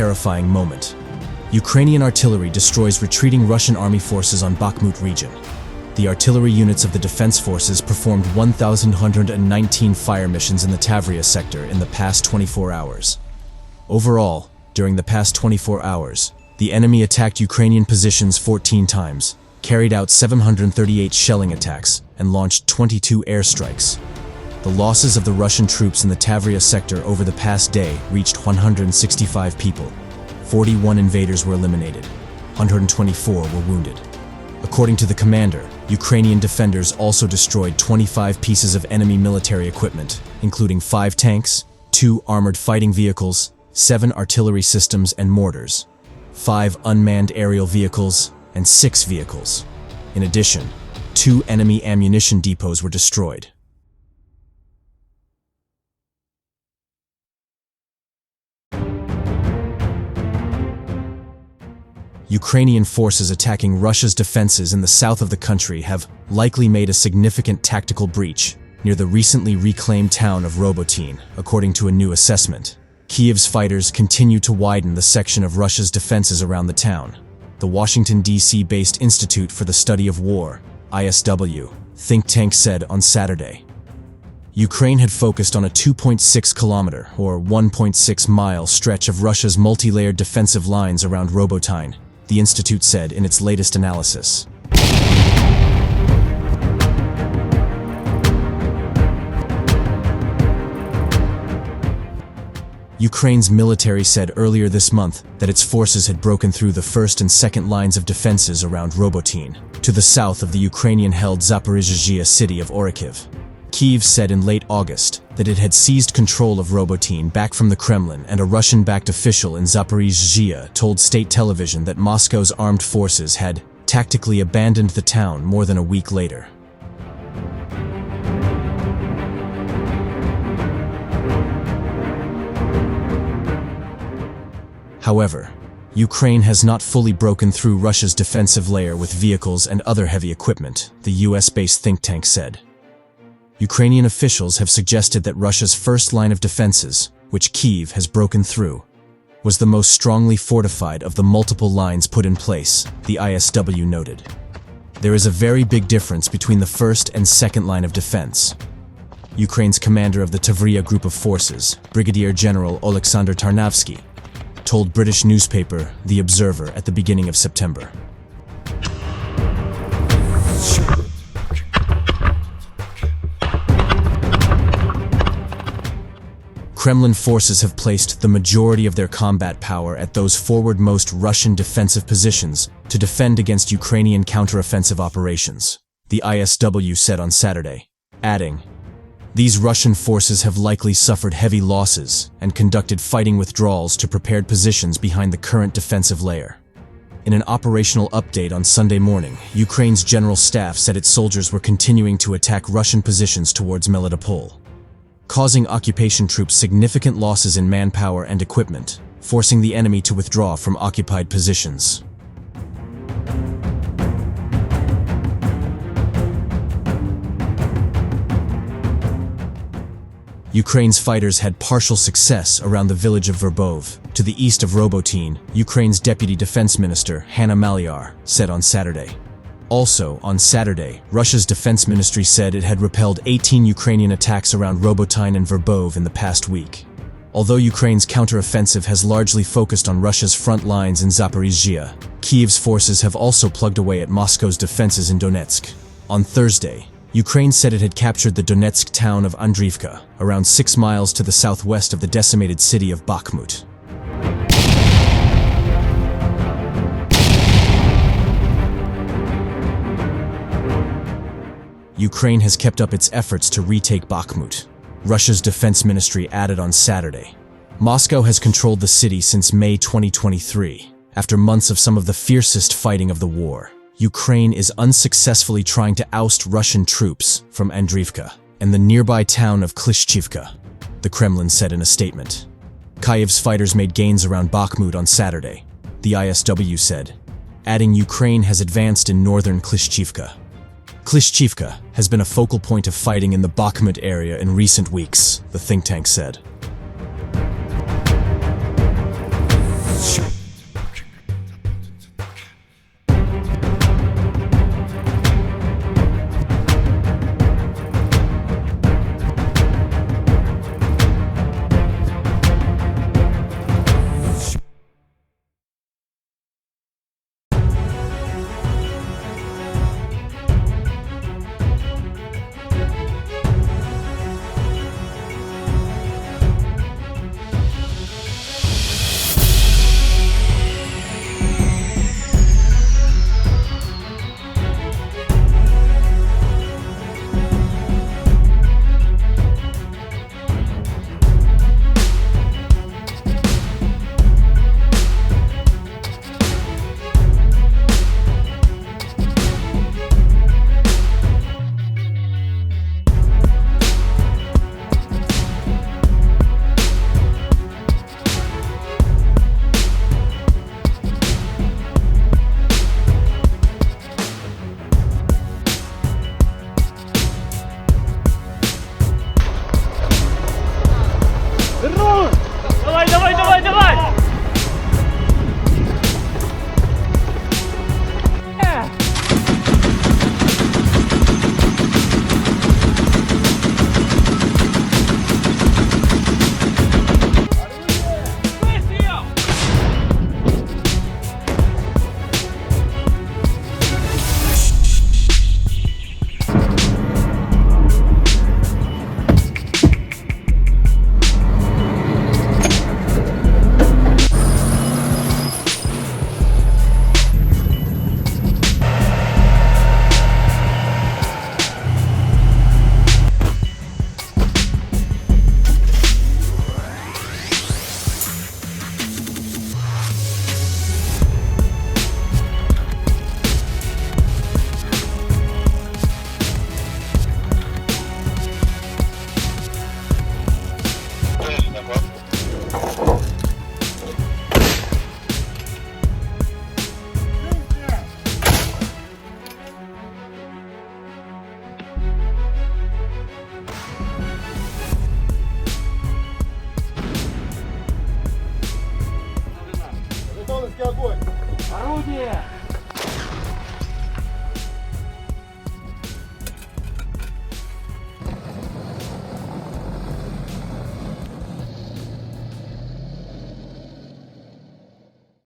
terrifying moment. Ukrainian artillery destroys retreating Russian army forces on Bakhmut region. The artillery units of the defense forces performed 1,119 fire missions in the Tavria sector in the past 24 hours. Overall, during the past 24 hours, the enemy attacked Ukrainian positions 14 times, carried out 738 shelling attacks, and launched 22 airstrikes. The losses of the Russian troops in the Tavria sector over the past day reached 165 people. 41 invaders were eliminated. 124 were wounded. According to the commander, Ukrainian defenders also destroyed 25 pieces of enemy military equipment, including 5 tanks, 2 armored fighting vehicles, 7 artillery systems and mortars, 5 unmanned aerial vehicles, and 6 vehicles. In addition, 2 enemy ammunition depots were destroyed. Ukrainian forces attacking Russia's defenses in the south of the country have likely made a significant tactical breach near the recently reclaimed town of Robotyne, according to a new assessment. Kyiv's fighters continue to widen the section of Russia's defenses around the town. The Washington, D.C.-based Institute for the Study of War, ISW, think tank said on Saturday. Ukraine had focused on a 2.6-kilometer or 1.6-mile stretch of Russia's multi-layered defensive lines around Robotyne, the institute said in its latest analysis. Ukraine's military said earlier this month that its forces had broken through the first and second lines of defenses around Robotyne, to the south of the Ukrainian-held Zaporizhzhia city of Orikhiv. Kyiv said in late August that it had seized control of Robotyne back from the Kremlin, and a Russian-backed official in Zaporizhzhia told state television that Moscow's armed forces had tactically abandoned the town more than a week later. However, Ukraine has not fully broken through Russia's defensive layer with vehicles and other heavy equipment, the US-based think tank said. Ukrainian officials have suggested that Russia's first line of defenses, which Kyiv has broken through, was the most strongly fortified of the multiple lines put in place, the ISW noted. There is a very big difference between the first and second line of defense. Ukraine's commander of the Tavria group of forces, Brigadier General Oleksandr Tarnavsky, told British newspaper The Observer at the beginning of September. Kremlin forces have placed the majority of their combat power at those forward-most Russian defensive positions to defend against Ukrainian counteroffensive operations, the ISW said on Saturday, adding, "These Russian forces have likely suffered heavy losses and conducted fighting withdrawals to prepared positions behind the current defensive layer." In an operational update on Sunday morning, Ukraine's general staff said its soldiers were continuing to attack Russian positions towards Melitopol, causing occupation troops significant losses in manpower and equipment, forcing the enemy to withdraw from occupied positions. Ukraine's fighters had partial success around the village of Verbov, to the east of Robotyne, Ukraine's Deputy Defense Minister Hanna Maliar said on Saturday. Also, on Saturday, Russia's defense ministry said it had repelled 18 Ukrainian attacks around Robotyne and Verbov in the past week. Although Ukraine's counteroffensive has largely focused on Russia's front lines in Zaporizhzhia, Kyiv's forces have also plugged away at Moscow's defenses in Donetsk. On Thursday, Ukraine said it had captured the Donetsk town of Andriivka, around 6 miles to the southwest of the decimated city of Bakhmut. Ukraine has kept up its efforts to retake Bakhmut, Russia's defense ministry added on Saturday. Moscow has controlled the city since May 2023. After months of some of the fiercest fighting of the war, Ukraine is unsuccessfully trying to oust Russian troops from Andriivka and the nearby town of Klishchivka, the Kremlin said in a statement. Kyiv's fighters made gains around Bakhmut on Saturday, the ISW said, adding Ukraine has advanced in northern Klishchivka. Klishchivka has been a focal point of fighting in the Bakhmut area in recent weeks, the think tank said. Давай, давай, давай, давай! Готовность к огонь! Орудие!